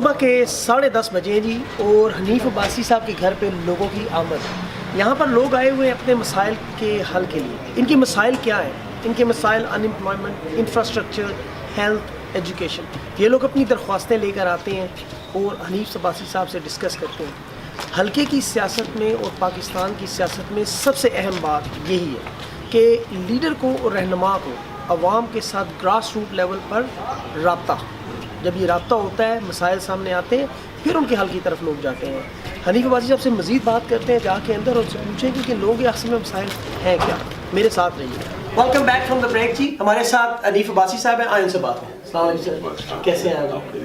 صبح کے 10:30 بجے جی اور حنیف عباسی صاحب کے گھر پہ لوگوں کی آمد. یہاں پر لوگ آئے ہوئے ہیں اپنے مسائل کے حل کے لیے. ان کے مسائل کیا ہیں؟ ان کے مسائل ان امپلائمنٹ، انفراسٹرکچر، ہیلتھ، ایجوکیشن. یہ لوگ اپنی درخواستیں لے کر آتے ہیں اور حنیف عباسی صاحب سے ڈسکس کرتے ہیں. حلقے کی سیاست میں اور پاکستان کی سیاست میں سب سے اہم بات یہی ہے کہ لیڈر کو اور رہنما کو عوام کے ساتھ گراس روٹ لیول پر رابطہ. جب یہ رابطہ ہوتا ہے، مسائل سامنے آتے ہیں، پھر ان کے حل کی طرف لوگ جاتے ہیں. حنیف عباسی صاحب سے مزید بات کرتے ہیں جا کے اندر اور سے پوچھیں کہ لوگ یہ اصل میں مسائل ہیں کیا. میرے ساتھ رہیے. Welcome back from the break جی. ہمارے ساتھ حنیف عباسی صاحب ہیں. آئیں ان سے بات کریں. السلام علیکم سر، کیسے ہیں آپ؟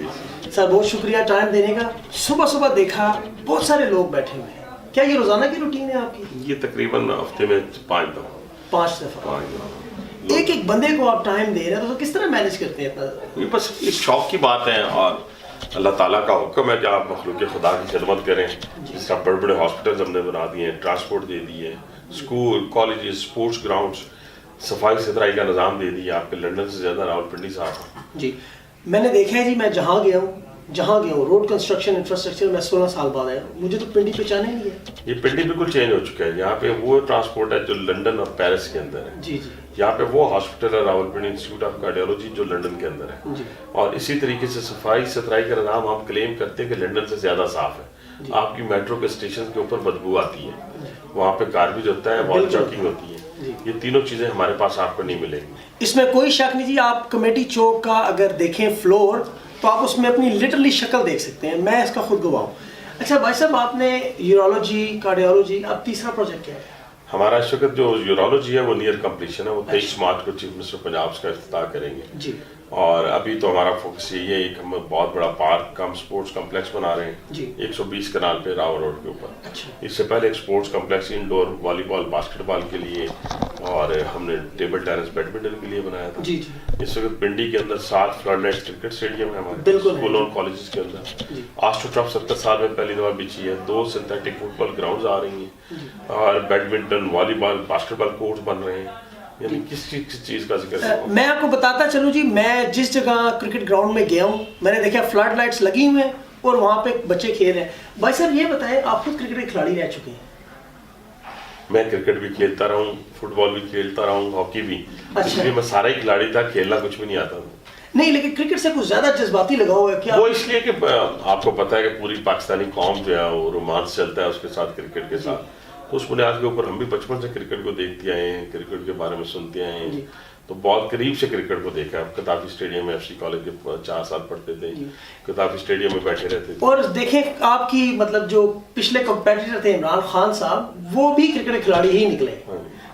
سر بہت شکریہ ٹائم دینے کا. صبح صبح دیکھا بہت سارے لوگ بیٹھے ہوئے ہیں. کیا یہ روزانہ کی روٹین ہے آپ کی؟ یہ تقریباً ہفتے میں 5 دفعہ. ایک ایک بندے کو آپ ٹائم دے رہے ہیں تو کس طرح مینیج کرتے ہیں اتنا؟ یہ بس ایک شوق کی بات ہے اور اللہ تعالیٰ کا حکم ہے کہ آپ مخلوق خدا کی خدمت کریں. جس طرح بڑے بڑے ہاسپٹلز ہم نے بنا دیے ہیں، ٹرانسپورٹ دے دی ہے، اسکول کالجز اسپورٹس گراؤنڈس، صفائی ستھرائی کا نظام دے دیا. آپ کے لنڈن سے زیادہ راولپنڈی صاحب. جی میں نے دیکھا ہے جی، میں جہاں گیا ہوں روڈ کنسٹرکشن انفراسٹرکچر میں 16 سال بعد آیا ہوں. مجھے تو پنڈی پہچانا ہی نہیں ہے. یہ پنڈی بالکل چینج ہو چکا ہے. یہاں پہ وہ ٹرانسپورٹ ہے جو لنڈن اور پیرس کے اندر ہے. جی جی. یہاں پہ وہ ہاسپٹل ہے راولپنڈی انسٹیٹیوٹ آف کارڈیالوجی جو لنڈن کے اندر ہے. اور اسی طریقے سے صفائی ستھرائی کا نظام ہم کلیم کرتے ہیں کہ لنڈن سے زیادہ صاف ہے. آپ کی میٹرو کے اسٹیشن کے اوپر بدبو آتی ہے، وہاں پہ گاربیج ہوتا ہے، وال چاکنگ ہوتی ہے. یہ تینوں چیزیں ہمارے پاس آپ کو نہیں ملیں گی. اس میں کوئی شک نہیں جی. آپ کمیٹی چوک کا اگر دیکھیں فلور تو آپ اس میں اپنی لٹرلی شکل دیکھ سکتے ہیں. میں اس کا خود گواہ ہوں. اچھا بھائی صاحب، آپ نے یورولوجی کارڈیالوجی، اب تیسرا پروجیکٹ کیا ہے؟ ہمارا اس وقت جو یورولوجی ہے وہ نیئر کمپلیشن ہے. وہ 23 مارچ کو چیف منسٹر پنجاب کا افتتاح کریں گے. جی. اور ابھی تو ہمارا فوکس یہی ہے کہ ہم بہت بڑا پارک کم اسپورٹس کمپلیکس بنا رہے ہیں. جی. 120 کنال پہ راول روڈ کے اوپر. اچھا. اس سے پہلے ایک اسپورٹس کمپلیکس انڈور والی بال باسکٹ بال کے لیے اور ہم نے ٹیبل ٹینس بیڈمنٹن کے لیے بنایا تھا. جی جی. اس وقت پنڈی کے اندر 7 فلڈ لائٹ کرکٹ اسٹیڈیم ہے ہمارے. بالکل. اسکول اور کالجز کے اندر آسٹرو ٹرف 70 سال میں پہلی دفعہ بچھی ہے. 2 سنتھیٹک فٹ بال گراؤنڈز آ رہی ہیں اور بیڈمنٹن والی بال باسکٹ بال کورٹ بن رہے ہیں. یعنی کس چیز کا ذکر ہے؟ میں آپ کو بتاتا چلوں جی، میں جس جگہ کرکٹ گراؤنڈ میں گیا ہوں میں نے دیکھا فلڈ لائٹس لگی ہوئے ہیں اور وہاں پہ بچے کھیل رہے ہیں. بھائی صاحب یہ بتائیں، آپ خود کرکٹ کے کھلاڑی رہ چکے ہیں. میں کرکٹ بھی کھیلتا رہا ہوں، فٹ بال بھی کھیلتا رہا ہوں، ہاکی بھی. اس لیے میں سارا ہی کھلاڑی تھا، کھیلنا کچھ بھی نہیں آتا تھا. نہیں لیکن کرکٹ سے کچھ زیادہ جذباتی لگا ہوا ہے کیا؟ وہ اس لیے کہ آپ کو پتا ہے کہ پوری پاکستانی قوم جو ہے وہ رومانس چلتا ہے اس کے ساتھ، کرکٹ کے ساتھ. تو اس بنیاد کے اوپر ہم بھی بچپن سے کرکٹ کو دیکھتے آئے ہیں، کرکٹ کے بارے میں سنتے آئے ہیں. تو بہت قریب سے کرکٹ کو دیکھا ہے. کتافی اسٹیڈیم میں FC کالج کے 4 سال پڑھتے تھے، کتافی اسٹیڈیم میں بیٹھے رہتے تھے. اور دیکھیں آپ کی مطلب جو پچھلے کمپیٹیٹر تھے عمران خان صاحب، وہ بھی کرکٹ کھلاڑی ہی نکلے.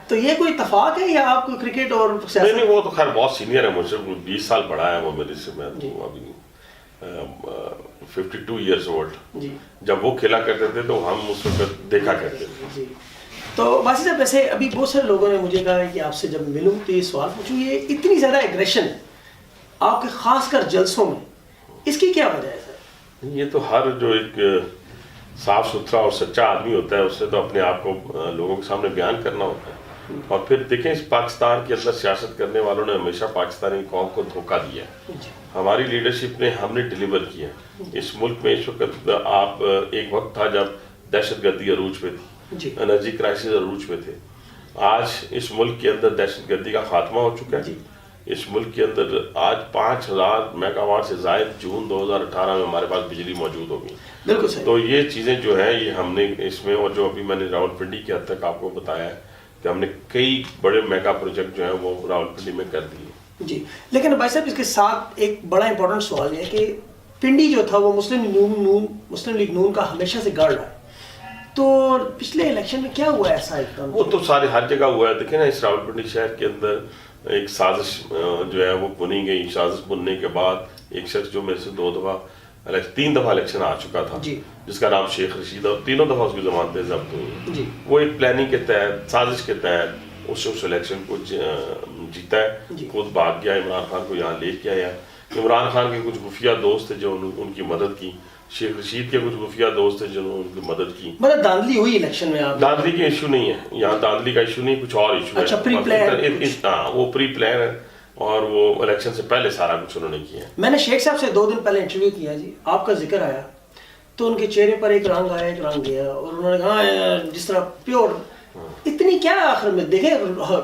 تو یہ کوئی اتفاق ہے یا آپ کو کرکٹ اور سیاست؟ نہیں، وہ تو خیر بہت سینئر ہے مجھ سے، 20 سال بڑا ہے وہ میرے سے. میں تو ابھی 52 ایئرز اولڈ. جب وہ کھیلا کرتے تھے تو ہم اس وقت دیکھا کرتے تھے. تو باسی صاحب ویسے ابھی بہت سارے لوگوں نے مجھے کہا ہے کہ آپ سے جب ملوں تو یہ سوال پوچھوں، یہ اتنی زیادہ ایگریشن آپ کے خاص کر جلسوں میں، اس کی کیا وجہ ہے سر؟ یہ تو ہر جو ایک صاف ستھرا اور سچا آدمی ہوتا ہے اس سے تو اپنے آپ کو لوگوں کے سامنے بیان کرنا ہوتا ہے. اور پھر دیکھیں اس پاکستان کے اندر سیاست کرنے والوں نے ہمیشہ پاکستانی قوم کو دھوکہ دیا. ہماری لیڈرشپ نے ہم نے ڈیلیور کیا. اس ملک میں اس وقت آپ ایک وقت تھا جب دہشت گردی عروج پہ تھی، انرجی کرائسس عروج پہ تھے. آج اس ملک کے اندر دہشت گردی کا خاتمہ ہو چکا ہے. اس ملک کے اندر آج 5000 میگا واٹ سے زائد جون 2018 میں ہمارے پاس بجلی موجود ہوگی. بالکل صحیح. تو یہ چیزیں جو ہیں یہ ہم نے اس میں، اور جو ابھی میں نے راولپنڈی کے حد تک آپ کو بتایا ہے کہ ہم نے کئی بڑے میگا پروجیکٹ جو ہیں وہ راولپنڈی میں کر دیے. جی لیکن بھائی صاحب اس کے ساتھ ایک بڑا امپورٹنٹ سوال یہ ہے کہ پنڈی جو تھا وہ مسلم لیگ نون کا ہمیشہ سے گڑھ رہا ہے. تو پچھلے الیکشن میں کیا ہوا ہے ایسا؟ وہ تو سارے ہر جگہ ہوا ہے. دیکھیں نا اس راولپنڈی شہر کے اندر ایک سازش جو ہے وہ بنی گئی. سازش بننے کے بعد ایک شخص جو میرے سے 3 دفعہ الیکشن آ چکا تھا جس کا نام شیخ رشید ہے، اور تینوں دفعہ اس کی ضمانتیں ضبط ہوئی. وہ ایک پلاننگ کے تحت، سازش کے تحت اس الیکشن کو جیتا ہے. خود بھاگ گیا، عمران خان کو یہاں لے کے آیا. عمران خان کے کچھ خفیہ دوست تھے جو ان کی مدد کی. شیخ رشید کے کچھ خفیہ دوست تھے جنہوں نے ان کی مدد کی. مطلب دھاندلی ہوئی الیکشن میں؟ دھاندلی کی ایشو نہیں ہے یہاں، دھاندلی کا ایشو نہیں، کچھ اور ایشو ہے. اچھا پری پلان. ہاں وہ پری پلان ہے اور وہ الیکشن سے پہلے سارا کچھ انہوں نے کیا. میں نے شیخ صاحب سے 2 دن پہلے انٹرویو کیا جی, آپ کا ذکر آیا تو ان کے چہرے پر ایک رنگ آیا ایک رنگ گیا, اور انہوں نے کہا جس طرح پیور اتنی کیا آخر میں دیکھیں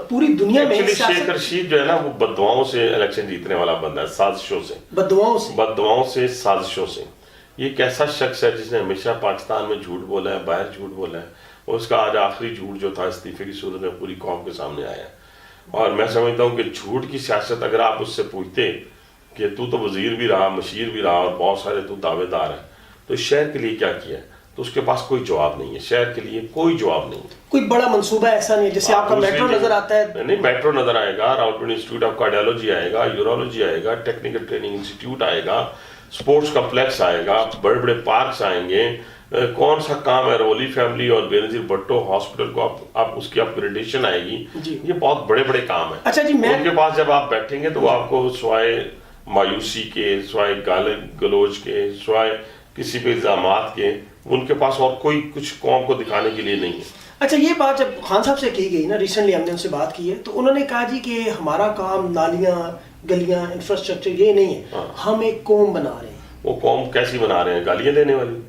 پوری دنیا میں شیخ رشید جو ہے نا وہ بددعاؤں سے الیکشن جیتنے والا بندہ ہے, سازشوں سے, بددعاؤں سے, سازشوں سے. یہ ایک ایسا شخص ہے جس نے ہمیشہ پاکستان میں جھوٹ بولا ہے, باہر جھوٹ بولا ہے, اور اس کا آج آخری جھوٹ جو تھا استعفے کی صورت میں پوری قوم کے سامنے آیا ہے. اور میں سمجھتا ہوں کہ جھوٹ کی سیاست اگر آپ اس سے پوچھتے کہ تو وزیر بھی رہا, مشیر بھی رہا, اور بہت سارے تو دعوے دار ہیں, تو اس شہر کے لیے کیا کیا ہے, تو اس کے پاس کوئی جواب نہیں ہے. شہر کے لیے کوئی جواب نہیں ہے. کوئی بڑا منصوبہ ایسا نہیں ہے جیسے آپ کا میٹرو نظر آتا ہے. نہیں, میٹرو نظر آئے گا, راولپنڈی انسٹیٹیوٹ آف کارڈیالوجی آئے گا, یورولوجی آئے گا, ٹیکنیکل ٹریننگ انسٹیٹیوٹ آئے گا, اسپورٹس کمپلیکس آئے گا, بڑے بڑے پارکس آئیں گے. کون سا کام ہے رولی فیملی اور بے نظیر بھٹو ہاسپٹل کو آپ اس کی اپگریڈیشن آئے گی. یہ بہت بڑے بڑے کام ہیں. اچھا جی, ان کے پاس جب آپ بیٹھیں گے تو وہ آپ کو سوائے مایوسی کے, سوائے گال گلوچ کے, سوائے کسی پہ الزامات کے, ان کے پاس اور کوئی کچھ قوم کو دکھانے کے لیے نہیں ہے. اچھا, یہ بات جب خان صاحب سے کی گئی نا, ریسنٹلی ہم نے ان سے بات کی ہے, تو انہوں نے کہا جی کہ ہمارا کام نالیاں, گلیاں, انفراسٹرکچر یہ نہیں ہے, ہم ایک قوم بنا رہے ہیں. وہ قوم کیسی بنا رہے ہیں؟ گالیاں دینے والی,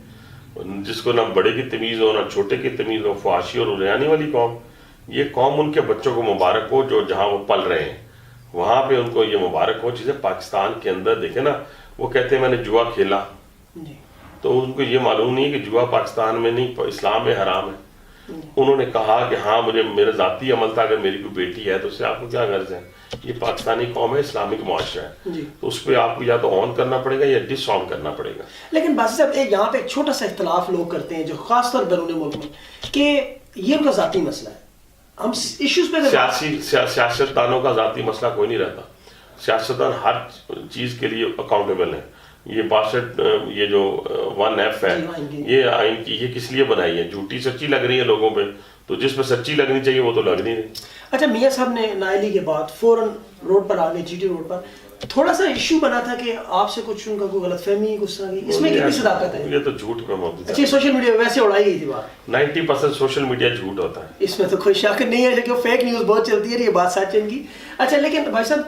جس کو نہ بڑے کی تمیز ہو نہ چھوٹے کی تمیز ہو, فحاشی اور ریانی والی قوم. یہ قوم ان کے بچوں کو مبارک ہو جو جہاں وہ پل رہے ہیں, وہاں پہ ان کو یہ مبارک ہو. چیزیں پاکستان کے اندر دیکھیں نا, وہ کہتے ہیں میں نے جوا کھیلا, تو ان کو یہ معلوم نہیں ہے کہ جوا پاکستان میں نہیں, اسلام میں حرام ہے. انہوں نے کہا کہ ہاں مجھے میرا ذاتی عمل تھا, اگر میری کوئی بیٹی ہے تو اس سے آپ کو کیا غرض ہے. یہ پاکستانی قوم ہے, اسلامک معاشرہ ہے, تو اس پہ آپ کو یا تو آن کرنا پڑے گا یا ڈس آن کرنا پڑے گا. لیکن باسی صاحب یہاں پہ ایک چھوٹا سا اختلاف لوگ کرتے ہیں جو خاص طور بیرون ملک میں, کہ یہ ان کا ذاتی مسئلہ ہے. ہم ایشوز پہ سیاستدانوں کا ذاتی مسئلہ کوئی نہیں رہتا. سیاستدان ہر چیز کے لیے اکاؤنٹیبل ہیں. یہ 62 یہ جو 1F ہے, یہ آئین کی یہ کس لیے بنائی ہے؟ جھوٹی سچی لگ رہی ہے لوگوں پہ, تو جس پہ سچی لگنی چاہیے وہ تو لگ نہیں رہی. اچھا, میاں صاحب نے نائلی کے بعد فوراً روڈ پر آگے, جی ٹی روڈ پر تھوڑا سا ایشو بنا تھا کہ آپ سے کچھ ان کا کوئی غلط فہمی کس طرح کی, اس میں کتنی صداقت ہے؟ یہ تو جھوٹ پہ موضوع ہے. اچھا, سوشل میڈیا پہ ویسے اڑائی گئی تھی بات. 90% سوشل میڈیا جھوٹ ہوتا ہے, اس میں تو کوئی شک نہیں ہے, لیکن فیک نیوز بہت چلتی ہے, یہ بات سچ ہے ان کی. اچھا, لیکن بھائی صاحب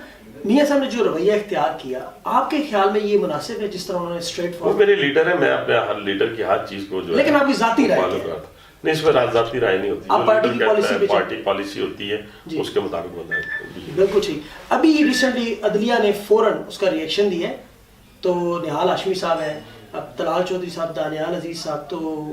میاں صاحب نے جو رویہ اختیار کیا, آپ کے خیال میں یہ مناسب ہے جس طرح انہوں نے اسٹریٹ فارورڈ؟ وہ میرے لیڈر ہے, میں اپنے ہر لیڈر کی ہر چیز کو جو ہے, لیکن آپ کی ذاتی رائے نہیں, اس میں ذاتی رائے نہیں ہوتی. آپ پارٹی پالیسی ہوتی ہے, اس کے مطابق ہوتا ہے. بالکل ٹھیک. ابھی ریسنٹلی عدلیہ نے فوراً اس کا ریئیکشن دیا ہے, تو نہال ہاشمی صاحب ہیں, اب طلال چودھری صاحب, دانیال عزیز صاحب, تو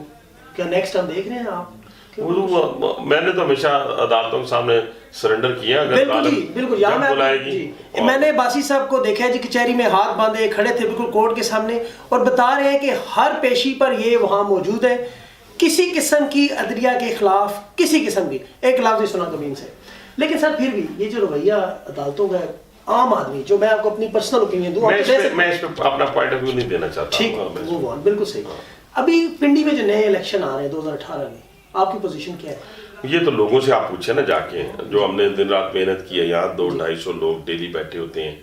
کیا نیکسٹ ہم دیکھ رہے ہیں آپ؟ میں نے تو ہمیشہ عدالتوں کے سامنے سرنڈر کیا. بالکل, یہاں میں نے باسی صاحب کو دیکھا ہے جی, کچہری میں ہاتھ باندھے کھڑے تھے بالکل کورٹ کے سامنے, اور بتا رہے ہیں کہ ہر پیشی پر یہ وہاں موجود ہے, کسی قسم کی عدلیہ کے خلاف کسی قسم کی ایک لفظ نہیں سنا کبھی ان سے. لیکن سر پھر بھی یہ جو رویہ عدالتوں کا عام آدمی, جو میں آپ کو اپنی پرسنل اوپینین دوں, میں اس پہ اپنا پوائنٹ آف ویو نہیں دینا چاہتا. ٹھیک, وہ بالکل صحیح. ابھی پنڈی میں جو نئے الیکشن آ رہے ہیں 2018 میں, آپ کی پوزیشن کیا ہے؟ یہ تو لوگوں سے آپ پوچھیں نا جا کے, جو ہم نے دن رات محنت کی ہے, یہاں 200-250 لوگ ڈیلی بیٹھے ہوتے ہیں,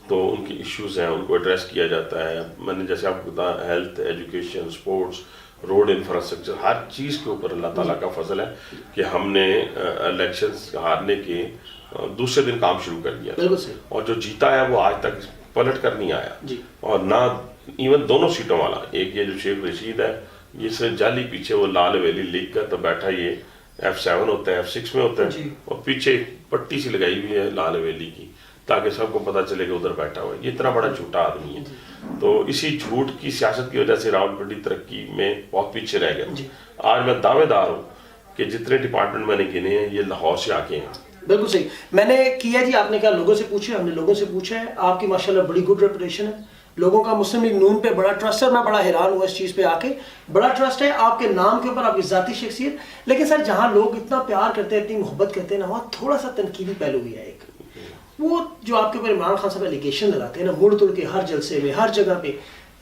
تو ان کی ایشوز ہیں, ان کو ایڈریس کیا جاتا ہے. میں نے جیسے آپ کو بتایا, health, education, sports, road infrastructure, ہر چیز کے اوپر اللہ تعالیٰ کا فضل ہے کہ ہم نے الیکشنز ہارنے کے دوسرے دن کام شروع کر دیا, اور جو جیتا ہے وہ آج تک پلٹ کر نہیں آیا. اور نہ ایون دونوں سیٹوں والا, ایک یہ جو شیخ رشید ہے, یہ سے جعلی پیچھے وہ لال ویلی لکھ کر تو بیٹھا, یہ F7 ہوتا ہے, F6 میں ہوتا ہے, اور پیچھے پٹی سی لگائی ہوئی ہے لال ویلی کی, تاکہ سب کو پتہ چلے کہ ادھر بیٹھا ہوا ہے. یہ اتنا بڑا جھوٹا آدمی ہے. تو اسی جھوٹ کی سیاست کی وجہ سے راولپنڈی ترقی میں بہت پیچھے رہ گیا. آج میں دعوے دار ہوں کہ جتنے ڈپارٹمنٹ میں نے گنے ہیں یہ لاہور سے آ کے ہیں. بالکل صحیح. میں نے کیا جی, آپ نے کہا لوگوں سے پوچھا, ہم نے لوگوں سے پوچھا ہے, آپ کی ماشاءاللہ بڑی گڈ ریپوٹیشن ہے, لوگوں کا مسلم لیگ نون پہ بڑا ٹرسٹ ہے. میں بڑا حیران ہوا اس چیز پہ آ کے, بڑا ٹرسٹ ہے آپ کے نام کے اوپر, آپ کی ذاتی شخصیت. لیکن سر جہاں لوگ اتنا پیار کرتے ہیں, اتنی محبت کرتے ہیں نا, وہاں تھوڑا سا تنقیدی پہلو بھی ہے ایک. وہ جو آپ کے اوپر عمران خان صاحب ایلیگیشن لگاتے ہیں نا, مڑ توڑ کے ہر جلسے میں, ہر جگہ پہ,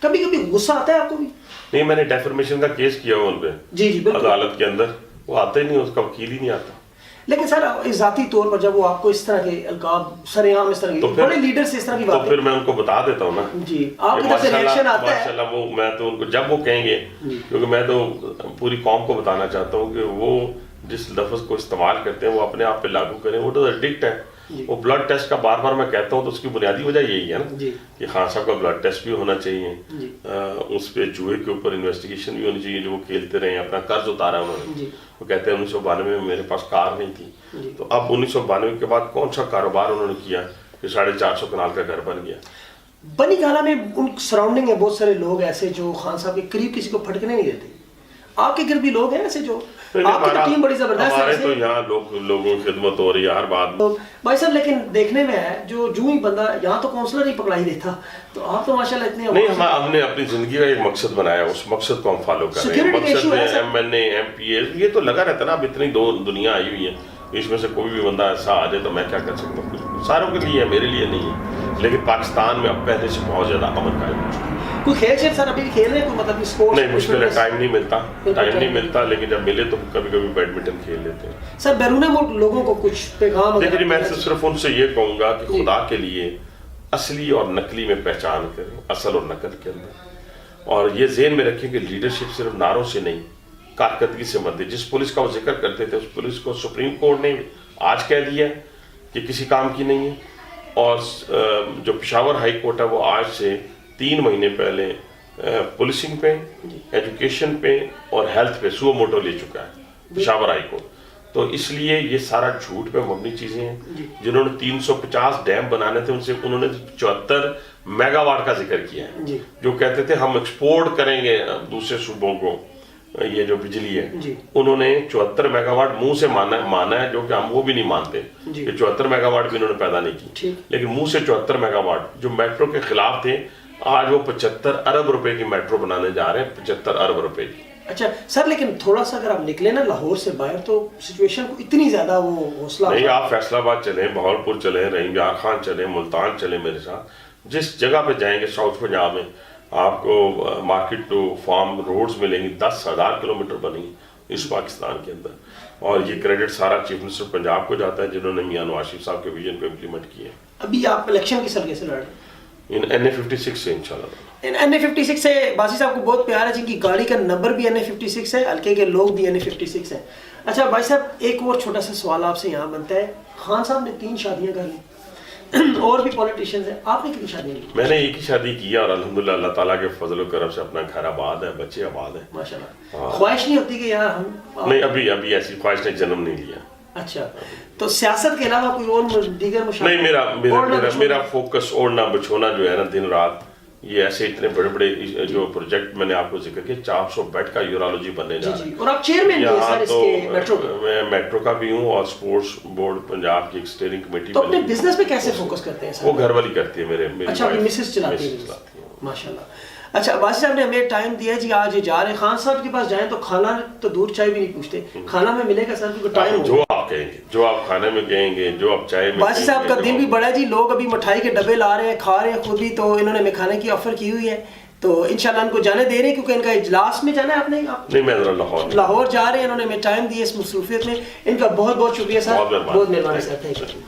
کبھی کبھی غصہ آتا ہے آپ کو بھی؟ نہیں, میں نے ڈیفرمیشن کا کیس کیا ہوا ان پہ. جی جی بالکل. عدالت کے اندر وہ آتے ہی نہیں, اس کا وکیل ہی نہیں آتا. لیکن سر ذاتی طور پر جب وہ آپ کو اس طرح کے القاب سر عام اس طرح کے بڑے لیڈر سے اس طرح کی بات, تو پھر میں ان کو بتا دیتا ہوں نا جی, آپ کی طرف سے ریئیکشن آتا ہے ماشاءاللہ. وہ میں تو ان کو جب وہ کہیں گے, کیونکہ میں تو پوری قوم کو بتانا چاہتا ہوں کہ وہ جس لفظ کو استعمال کرتے ہیں وہ اپنے آپ پہ لاگو کریں. وہ تو ایڈکٹ ہے, وہ بلڈ ٹیسٹ کا بار بار میں کہتا ہوں تو اس کی بنیادی وجہ یہی ہے نا جی کہ خان صاحب کا بلڈ ٹیسٹ بھی ہونا چاہیے، جی اس پہ جوئے کے اوپر انویسٹیگیشن بھی ہونی چاہیے، جو وہ کھیلتے رہے ہیں، اپنا قرض اتارا انہوں نے، جی وہ کہتے ہیں 1992 میں میرے پاس کار نہیں تھی، جی تو اب 1992 کے بعد کون سا کاروبار انہوں نے کیا کہ 450 کنال کا گھر بن گیا؟ بنی گالا میں ان سراؤنڈنگ ہے بہت سارے لوگ ایسے جو خان صاحب کے قریب کسی کو پھٹکنے نہیں دیتے، آپ کے گھر بھی لوگ ہیں ایسے جو آپ کی تو ٹیم بڑی زبردست ہے ہمارے ایسے؟ تو یہاں لوگوں کی خدمت ہو رہی ہے ہر بات میں۔ بھائی صاحب لیکن دیکھنے میں ہے جو ہی بندہ یہاں تو کونسلر ہی پکڑائی دیتا، تو آپ تو ماشاءاللہ اتنے نہیں، ہم نے اپنی زندگی کا ایک مقصد بنایا، اس مقصد کو ہم فالو کر رہے ہیں۔ Security کا مقصد issue ہے ہے سر۔ MNA MP یہ تو لگا رہتا ہے نا، اب اتنی دنیا آئی ہوئی ہے، اس میں سے کوئی بھی بندہ ایسا آ جائے تو میں کیا کر سکتا ہوں؟ ساروں کے لیے ہے، میرے لیے نہیں ہے، لیکن پاکستان میں اب پہلے سے بہت زیادہ امن قائم ہو چکا ہے۔ کوئی کھیل شیل سر ابھی کھیل رہے ہیں کوئی مطلب اسپورٹس؟ نہیں، مشکل ہے، ٹائم نہیں ملتا، لیکن جب ملے تو کبھی کبھی بیڈمنٹن کھیل لیتے ہیں۔ سر بیرون ملک لوگوں کو کچھ پیغام دیکھیے میں صرف ان سے یہ کہوں گا کہ خدا کے لیے اصلی اور نقلی میں پہچان کریں، اصل اور نقل کے اندر، اور یہ ذہن میں رکھیں کہ لیڈرشپ صرف نعروں سے نہیں، کارکردگی سے مت دے۔ جس پولیس کا وہ ذکر کرتے تھے اس پولیس کو سپریم کورٹ نے آج کہہ دیا ہے کہ کسی کام کی نہیں ہے، اور جو پشاور ہائی کورٹ ہے وہ آج سے 3 مہینے پہلے پولیسنگ پہ، ایجوکیشن پہ اور ہیلتھ پہ سو موٹو لے چکا ہے پشاور ہائی کورٹ۔ تو اس لیے یہ سارا جھوٹ پہ مبنی چیزیں ہیں۔ جنہوں نے 350 ڈیم بنانے تھے ان سے انہوں نے 74 میگا واٹ کا ذکر کیا ہے، جو کہتے تھے ہم ایکسپورٹ کریں گے دوسرے صوبوں کو یہ جو بجلی ہے، انہوں نے 74 میگا واٹ منہ سے مانا ہے، جو کہ ہم وہ بھی نہیں مانتے کہ 74 میگا واٹ بھی انہوں نے پیدا نہیں کی، لیکن منہ سے 74 میگا واٹ جو میٹرو کے خلاف تھے، آج وہ 75 ارب روپے کی میٹرو بنانے جا رہے ہیں، 75 ارب روپے کی۔ اچھا سر لیکن تھوڑا سا اگر آپ نکلیں نا لاہور سے باہر تو سچویشن کو اتنی زیادہ وہ حوصلہ نہیں، آپ فیصل آباد چلیں، بہاولپور چلیں، رحیم یار خان چلیں، ملتان چلیں، میرے ساتھ جس جگہ پہ جائیں گے ساؤتھ پنجاب میں آپ کو مارکیٹ ٹو فارم روڈز ملیں گی، 10,000 کلومیٹر بنیں گی اس پاکستان کے اندر، اور یہ کریڈٹ سارا چیف منسٹر پنجاب کو جاتا ہے جنہوں نے میاں نواز شریف صاحب کے ویژن کو امپلیمنٹ کیے۔ ابھی آپ الیکشن کی سرگے سے لڑ رہے ہیں NA56 سے انشاءاللہ۔ NA56 سے باسی صاحب کو بہت پیار ہے، جن کی گاڑی کا نمبر بھی NA56 ہے، ہلکے کے لوگ بھی NA56 ہیں۔ اچھا بھائی صاحب ایک اور چھوٹا سا سوال آپ سے یہاں بنتا ہے، خان صاحب نے 3 شادیاں کر لی اور بھی پولیٹیشینز ہیں، آپ نے کتنی شادیاں کی؟ میں نے ایک ہی شادی کی اور الحمدللہ اللہ تعالیٰ کے فضل و کرم سے اپنا گھر آباد ہے، بچے آباد ہیں ماشاءاللہ۔ خواہش نہیں ہوتی کہ یار ہم نہیں، ابھی ایسی خواہش نے جنم نہیں لیا۔ اچھا تو سیاست کے علاوہ کوئی اور دیگر نہیں، میرا فوکس اوڑھنا بچھونا جو ہے نا دن رات، یہ ایسے اتنے بڑے بڑے جو پروجیکٹ میں نے آپ کو ذکر کیا، 400 بیڈ کا یورالوجی بننے جا رہا ہے، اور آپ چیئرمین بھی ہیں سر اس کے میٹرو کے؟ میں میٹرو کا بھی ہوں اور سپورٹس بورڈ پنجاب کی ایک اسٹیئرنگ کمیٹی۔ تو اپنے بزنس پہ کیسے فوکس کرتے ہیں سر؟ وہ گھر والی کرتی ہے، میری اچھا اپنی مسز چلاتی ہے ماشاءاللہ۔ اچھا باسی صاحب نے ہمیں ٹائم دیا جی، آج جا رہے ہیں خان صاحب کے پاس، جائیں تو کھانا تو دور چائے بھی نہیں پوچھتے، کھانا میں ملے گا سر کیونکہ ٹائم ہو، جو آپ کہیں گے، جو آپ کھانے میں کہیں گے، جو آپ چائے میں۔ باسی صاحب کا دل بھی بڑا ہے جی، لوگ ابھی مٹھائی کے ڈبے لا رہے ہیں، کھا رہے ہیں خود بھی، تو انہوں نے ہمیں کھانے کی آفر کی ہوئی ہے، تو انشاءاللہ ان کو جانے دے رہے ہیں کیونکہ ان کا اجلاس میں جانا ہے۔ آپ نے نہیں، میں لاہور جا رہے ہیں، انہوں نے ہمیں ٹائم دیا اس مصروفیت میں، ان کا بہت بہت شکریہ سر، بہت مہربانی سر، تھینک یو۔